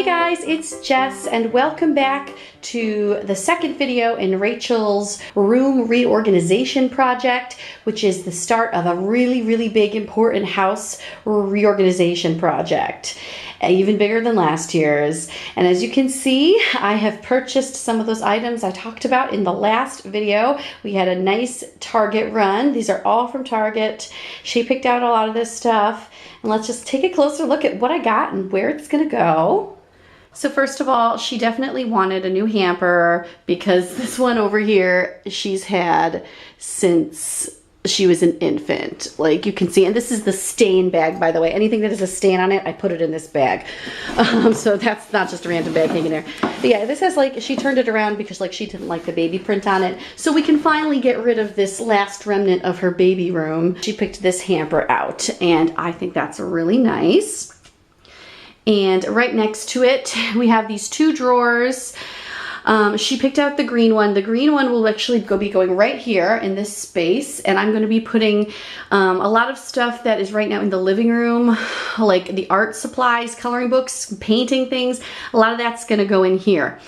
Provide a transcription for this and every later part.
guys, it's Jess and welcome back to the second video in Rachel's room reorganization project, which is the start of a really big important house reorganization project. Even bigger than last year's. And as you can see, I have purchased some of those items I talked about in the last video. We had a nice Target run. These are all from Target. She picked out a lot of this stuff. And let's just take a closer look at what I got and where it's gonna go. So first of all, she definitely wanted a new hamper because this one over here she's had since she was an infant, like you can see. And this is the stain bag, by the way. Anything that has a stain on it, I put it in this bag. So that's not just a random bag hanging there. But yeah, this has like, she turned it around because like she didn't like the baby print on it. So we can finally get rid of this last remnant of her baby room. She picked this hamper out and I think that's really nice. And right next to it, we have these two drawers. She picked out the green one. The green one will actually be going right here in this space, and I'm going to be putting a lot of stuff that is right now in the living room, like the art supplies, coloring books, painting things. A lot of that's going to go in here.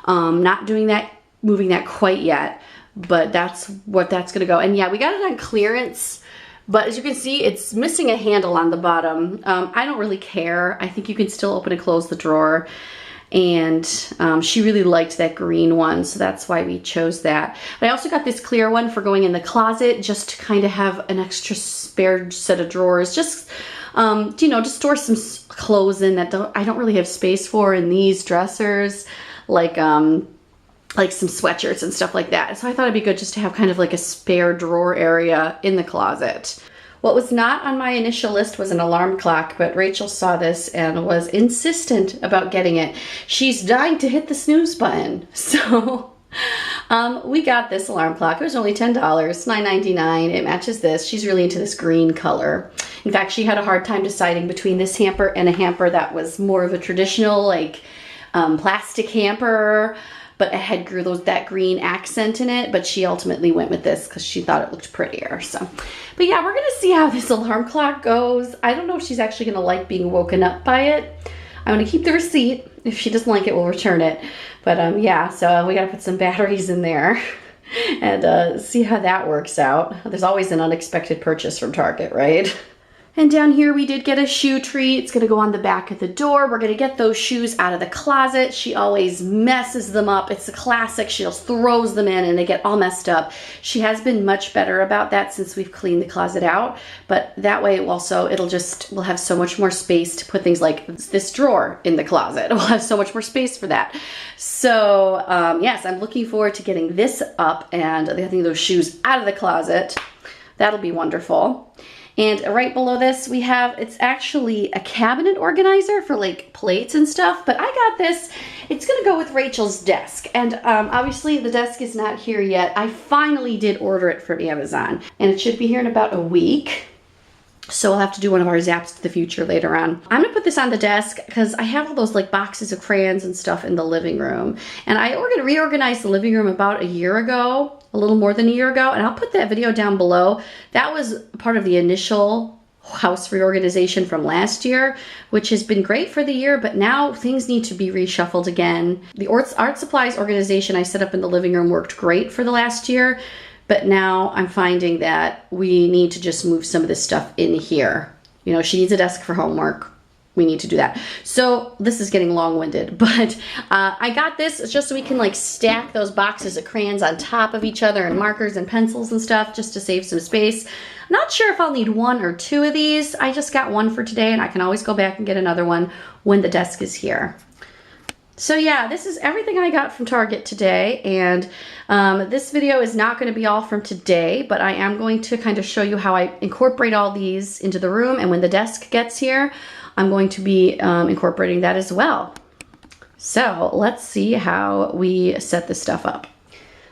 Not doing that, moving that quite yet, but that's what that's going to go. And yeah, we got it on clearance. But as you can see, it's missing a handle on the bottom. I don't really care. I think you can still open and close the drawer. And she really liked that green one, so that's why we chose that. But I also got this clear one for going in the closet, just to kind of have an extra spare set of drawers. Just, you know, to store some clothes in that I don't really have space for in these dressers. Like some sweatshirts and stuff like that. So I thought it'd be good just to have kind of like a spare drawer area in the closet. What was not on my initial list was an alarm clock, but Rachel saw this and was insistent about getting it. She's dying to hit the snooze button. So we got this alarm clock. It was only $10, $9.99. It matches this. She's really into this green color. In fact, she had a hard time deciding between this hamper and a hamper that was more of a traditional, like plastic hamper, but it had that green accent in it, but she ultimately went with this because she thought it looked prettier. So, but yeah, we're gonna see how this alarm clock goes. I don't know if she's actually gonna like being woken up by it. I'm gonna keep the receipt. If she doesn't like it, we'll return it. But yeah, so we gotta put some batteries in there and see how that works out. There's always an unexpected purchase from Target, right? And down here we did get a shoe tree. It's gonna go on the back of the door. We're gonna get those shoes out of the closet. She always messes them up. It's a classic. She just throws them in and they get all messed up. She has been much better about that since we've cleaned the closet out. But that way we'll have so much more space to put things like this drawer in the closet. We'll have so much more space for that. So yes, I'm looking forward to getting this up and getting those shoes out of the closet. That'll be wonderful. And right below this, it's actually a cabinet organizer for like plates and stuff, but I got this. It's gonna go with Rachel's desk. And obviously the desk is not here yet. I finally did order it from Amazon and it should be here in about a week. So we'll have to do one of our zaps to the future later on. I'm gonna put this on the desk because I have all those like boxes of crayons and stuff in the living room. And I reorganized the living room about a year ago, a little more than a year ago, and I'll put that video down below. That was part of the initial house reorganization from last year, which has been great for the year, but now things need to be reshuffled again. The art supplies organization I set up in the living room worked great for the last year, but now I'm finding that we need to just move some of this stuff in here. You know, she needs a desk for homework. We need to do that. So this is getting long-winded, but I got this just so we can like stack those boxes of crayons on top of each other and markers and pencils and stuff just to save some space. Not sure if I'll need one or two of these. I just got one for today and I can always go back and get another one when the desk is here. So yeah, this is everything I got from Target today, and this video is not going to be all from today, but I am going to kind of show you how I incorporate all these into the room, and when the desk gets here, I'm going to be incorporating that as well. So let's see how we set this stuff up.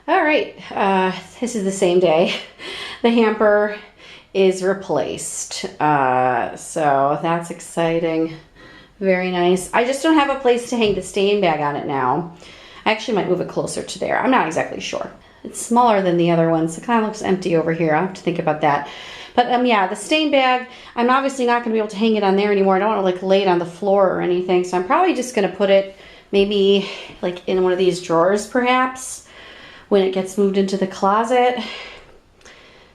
All right, this is the same day. The hamper is replaced, so that's exciting. Very nice. I just don't have a place to hang the stain bag on it now. I actually might move it closer to there. I'm not exactly sure. It's smaller than the other one, so it kind of looks empty over here. I'll have to think about that. But yeah, the stain bag, I'm obviously not going to be able to hang it on there anymore. I don't want to like lay it on the floor or anything, so I'm probably just going to put it maybe like in one of these drawers perhaps when it gets moved into the closet.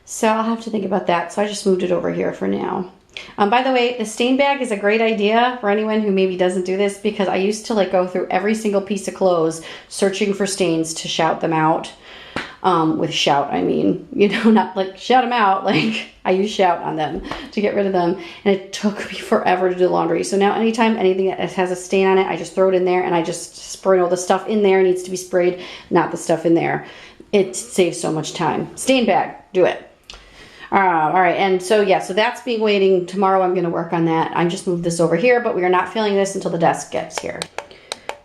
So I'll have to think about that. So I just moved it over here for now. By the way, the stain bag is a great idea for anyone who maybe doesn't do this, because I used to like go through every single piece of clothes searching for stains to shout them out. With shout, I mean, you know, not like shout them out, like I use shout on them to get rid of them. And it took me forever to do laundry. So now anytime anything that has a stain on it, I just throw it in there and I just spray all the stuff in there. It needs to be sprayed, not the stuff in there. It saves so much time. Stain bag, do it. All right, and so yeah, so that's being waiting. Tomorrow I'm gonna work on that. I just moved this over here, but we are not filling this until the desk gets here.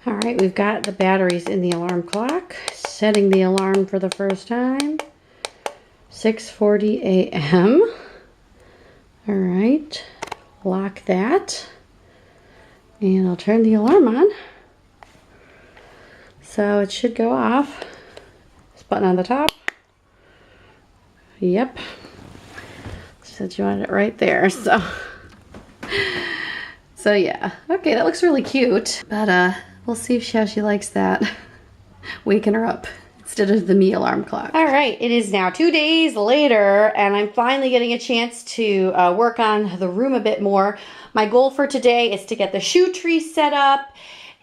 All right, we've got the batteries in the alarm clock. Setting the alarm for the first time. 6:40 a.m. All right, lock that. And I'll turn the alarm on. So it should go off. This button on the top. Yep. Said you wanted it right there, so yeah. Okay, that looks really cute, but we'll see how she likes that. Waking her up instead of the me alarm clock. All right, it is now 2 days later, and I'm finally getting a chance to work on the room a bit more. My goal for today is to get the shoe tree set up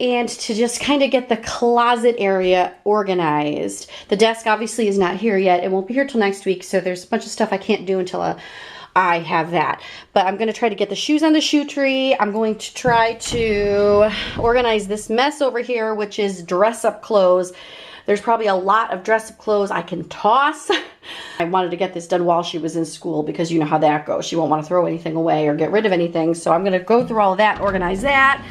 and to just kind of get the closet area organized. The desk obviously is not here yet. It won't be here till next week, so there's a bunch of stuff I can't do until I have that. But I'm gonna try to get the shoes on the shoe tree. I'm going to try to organize this mess over here, which is dress-up clothes. There's probably a lot of dress-up clothes I can toss. I wanted to get this done while she was in school, because you know how that goes. She won't want to throw anything away or get rid of anything. So I'm gonna go through all of that, organize that.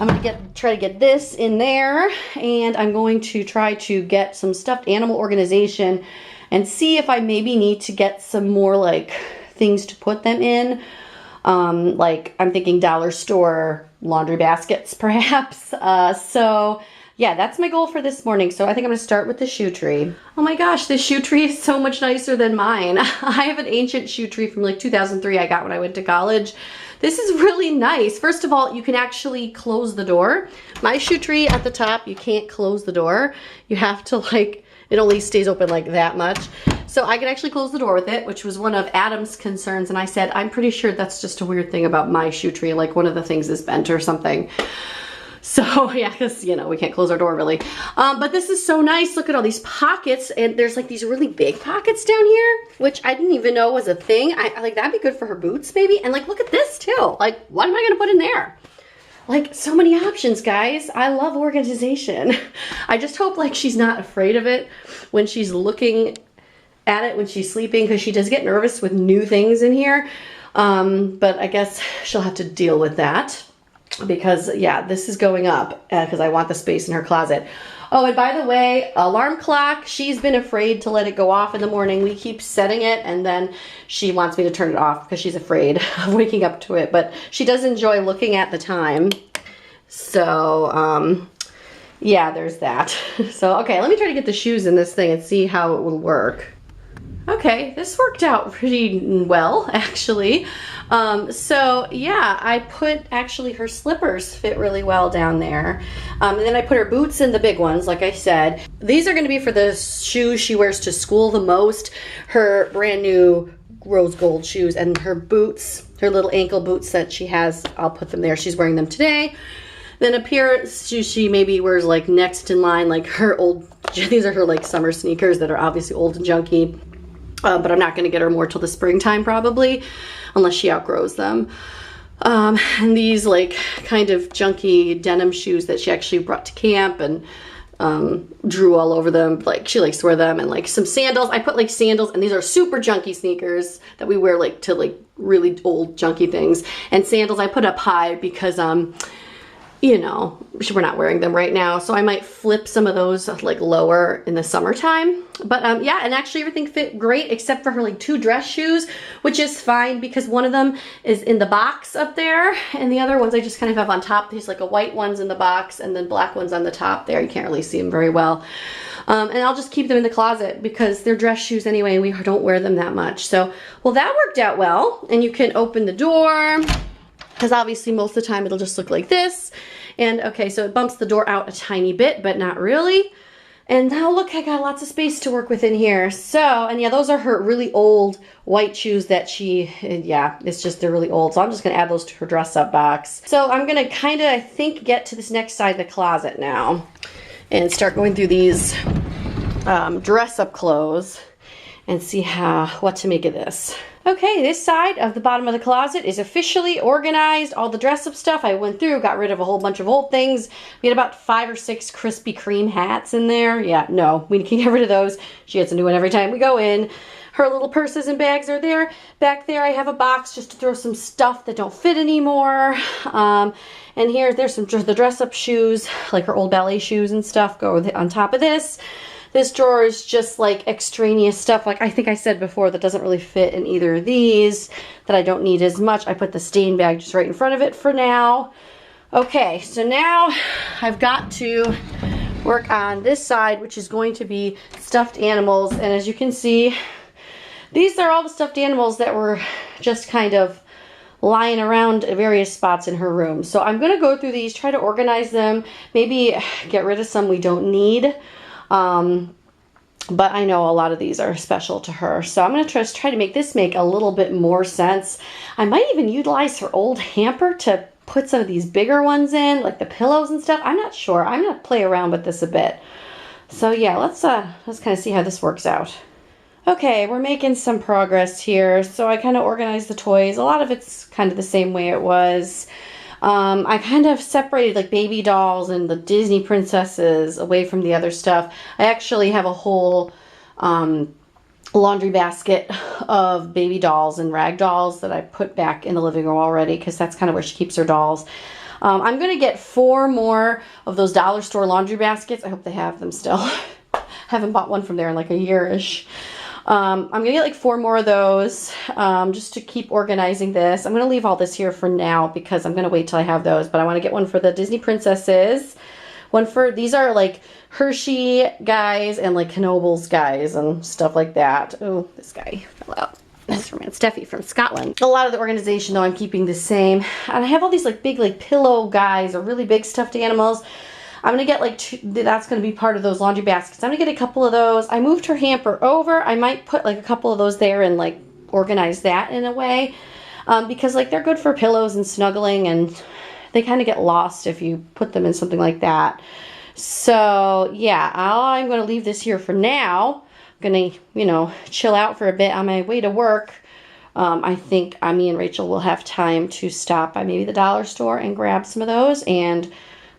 I'm gonna try to get this in there, and I'm going to try to get some stuffed animal organization and see if I maybe need to get some more like things to put them in. Like I'm thinking dollar store laundry baskets perhaps. So yeah, that's my goal for this morning. So I think I'm gonna start with the shoe tree. Oh my gosh, this shoe tree is so much nicer than mine. I have an ancient shoe tree from like 2003 I got when I went to college. This is really nice. First of all, you can actually close the door. My shoe tree at the top, you can't close the door. You have to like, it only stays open like that much. So I can actually close the door with it, which was one of Adam's concerns. And I said, I'm pretty sure that's just a weird thing about my shoe tree. Like one of the things is bent or something. So yeah, because you know, we can't close our door really. But this is so nice. Look at all these pockets, and there's like these really big pockets down here, which I didn't even know was a thing. I like, that'd be good for her boots maybe. And like, look at this too. Like, what am I gonna put in there? Like, so many options, guys. I love organization. I just hope like she's not afraid of it when she's looking at it when she's sleeping, because she does get nervous with new things in here. But I guess she'll have to deal with that, because yeah, this is going up because I want the space in her closet. Oh, and by the way, alarm clock, she's been afraid to let it go off in the morning. We keep setting it, and then she wants me to turn it off because she's afraid of waking up to it. But she does enjoy looking at the time. So, yeah, there's that. So, okay, let me try to get the shoes in this thing and see how it will work. Okay, this worked out pretty well, actually. So yeah, I put actually her slippers fit really well down there. And then I put her boots in the big ones, like I said. These are gonna be for the shoes she wears to school the most. Her brand new rose gold shoes, and her boots, her little ankle boots that she has, I'll put them there. She's wearing them today. Then up here, she maybe wears like next in line, like her old, these are her like summer sneakers that are obviously old and junky. But I'm not gonna get her more till the springtime probably, unless she outgrows them. And these like kind of junky denim shoes that she actually brought to camp and drew all over them. Like she likes to wear them, and like some sandals. I put like sandals, and these are super junky sneakers that we wear like to like really old junky things. And sandals I put up high because you know, we're not wearing them right now, so I might flip some of those like lower in the summertime. But yeah, and actually everything fit great except for her like 2 dress shoes, which is fine because one of them is in the box up there and the other ones I just kind of have on top. There's like a white one's in the box and then black one's on the top there. You can't really see them very well. And I'll just keep them in the closet because they're dress shoes anyway and we don't wear them that much. So, well, that worked out well. And you can open the door because obviously most of the time it'll just look like this. And okay, so it bumps the door out a tiny bit, but not really. And now look, I got lots of space to work with in here. So, and yeah, those are her really old white shoes that yeah, it's just, they're really old. So I'm just gonna add those to her dress up box. So I'm gonna kind of, I think, get to this next side of the closet now and start going through these dress up clothes and see what to make of this. Okay, this side of the bottom of the closet is officially organized. All the dress up stuff I went through, got rid of a whole bunch of old things. We had about 5 or 6 Krispy Kreme hats in there. Yeah, no, we can get rid of those. She gets a new one every time we go in. Her little purses and bags are there. Back there I have a box just to throw some stuff that don't fit anymore. And there's the dress up shoes, like her old ballet shoes and stuff go on top of this. This drawer is just like extraneous stuff, like I think I said before, that doesn't really fit in either of these, that I don't need as much. I put the stain bag just right in front of it for now. Okay, so now I've got to work on this side, which is going to be stuffed animals. And as you can see, these are all the stuffed animals that were just kind of lying around at various spots in her room. So I'm gonna go through these, try to organize them, maybe get rid of some we don't need. But I know a lot of these are special to her. So I'm going to try to make this make a little bit more sense. I might even utilize her old hamper to put some of these bigger ones in, like the pillows and stuff. I'm not sure. I'm going to play around with this a bit. So yeah, let's kind of see how this works out. Okay, we're making some progress here. So I kind of organized the toys. A lot of it's kind of the same way it was. I kind of separated like baby dolls and the Disney princesses away from the other stuff. I actually have a whole laundry basket of baby dolls and rag dolls that I put back in the living room already because that's kind of where she keeps her dolls. I'm going to get 4 more of those dollar store laundry baskets. I hope they have them still. Haven't bought one from there in like a year-ish. I'm going to get like 4 more of those just to keep organizing this. I'm going to leave all this here for now because I'm going to wait till I have those. But I want to get one for the Disney princesses. One for, these are like Hershey guys and like Knoebels guys and stuff like that. Oh, this guy fell out. That's from Aunt Steffi from Scotland. A lot of the organization though I'm keeping the same. And I have all these like big like pillow guys or really big stuffed animals. I'm going to get like 2, that's going to be part of those laundry baskets. I'm going to get a couple of those. I moved her hamper over. I might put like a couple of those there and like organize that in a way. Because like they're good for pillows and snuggling and they kind of get lost if you put them in something like that. So yeah, I'm going to leave this here for now. I'm going to, you know, chill out for a bit on my way to work. I think me and Rachel will have time to stop by maybe the dollar store and grab some of those, and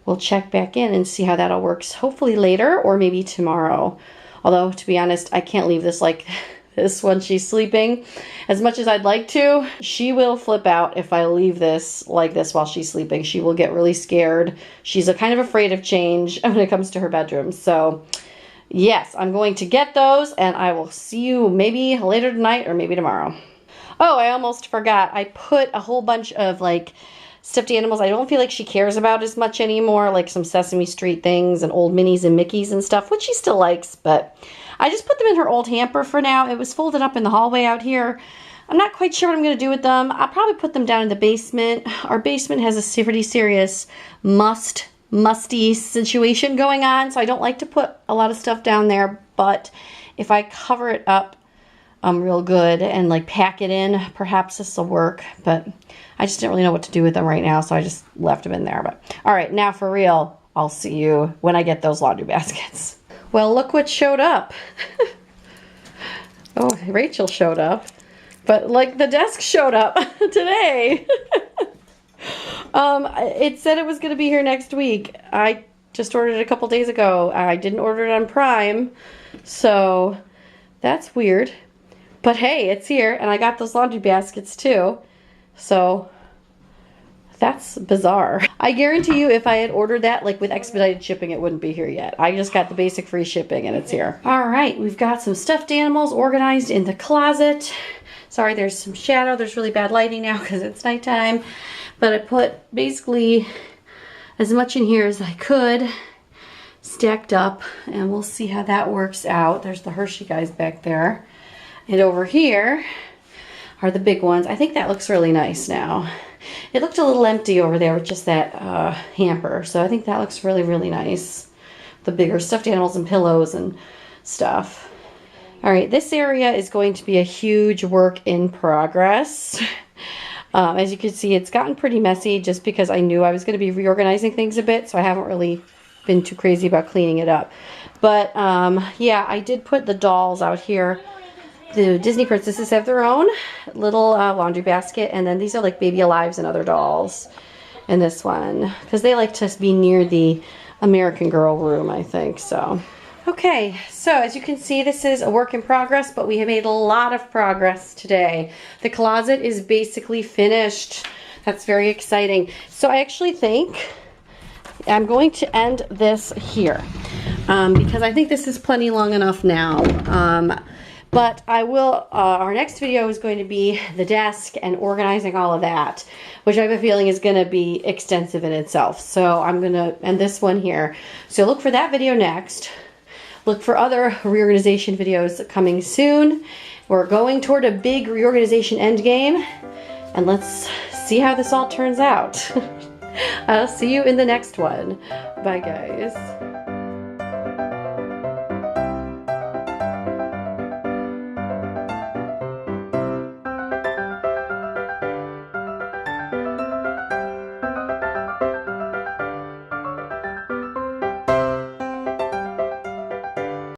we'll check back in and see how that all works, hopefully later or maybe tomorrow. Although, to be honest, I can't leave this like this when she's sleeping. As much as I'd like to, she will flip out if I leave this like this while she's sleeping. She will get really scared. She's kind of afraid of change when it comes to her bedroom. So, yes, I'm going to get those, and I will see you maybe later tonight or maybe tomorrow. Oh, I almost forgot. I put a whole bunch of like stuffed animals I don't feel like she cares about as much anymore, like some Sesame Street things and old Minnies and Mickeys and stuff, which she still likes, but I just put them in her old hamper for now. It was folded up in the hallway out here. I'm not quite sure what I'm going to do with them. I'll probably put them down in the basement. Our basement has a pretty serious musty situation going on, so I don't like to put a lot of stuff down there, but if I cover it up real good and like pack it in, perhaps this will work, but I just didn't really know what to do with them right now, so I just left them in there. But all right, now for real, I'll see you when I get those laundry baskets. Well, look what showed up. Oh, Rachel showed up, but like the desk showed up today. It said it was going to be here next week. I just ordered it a couple days ago. I didn't order it on Prime, so that's weird. But hey, it's here, and I got those laundry baskets too. So That's bizarre. I guarantee you if I had ordered that like with expedited shipping, it wouldn't be here yet. I just got the basic free shipping and it's here. All right, we've got some stuffed animals organized in the closet. Sorry, there's some shadow. There's really bad lighting now because it's nighttime. But I put basically as much in here as I could stacked up, and we'll see how that works out. There's the Hershey guys back there. And over here are the big ones. I think that looks really nice now. It looked a little empty over there with just that hamper. So I think that looks really, really nice. The bigger stuffed animals and pillows and stuff. All right, this area is going to be a huge work in progress. As you can see, it's gotten pretty messy just because I knew I was going to be reorganizing things a bit. So I haven't really been too crazy about cleaning it up. But yeah, I did put the dolls out here. The Disney princesses have their own little laundry basket, and then these are like Baby Alives and other dolls in this one because they like to be near the American Girl room, I think. So okay, so as you can see, this is a work in progress, but we have made a lot of progress today. The closet is basically finished. That's very exciting. So I actually think I'm going to end this here because I think this is plenty long enough now. But I will, our next video is going to be the desk and organizing all of that, which I have a feeling is going to be extensive in itself. So I'm going to end this one here. So look for that video next. Look for other reorganization videos coming soon. We're going toward a big reorganization end game, and let's see how this all turns out. I'll see you in the next one. Bye, guys.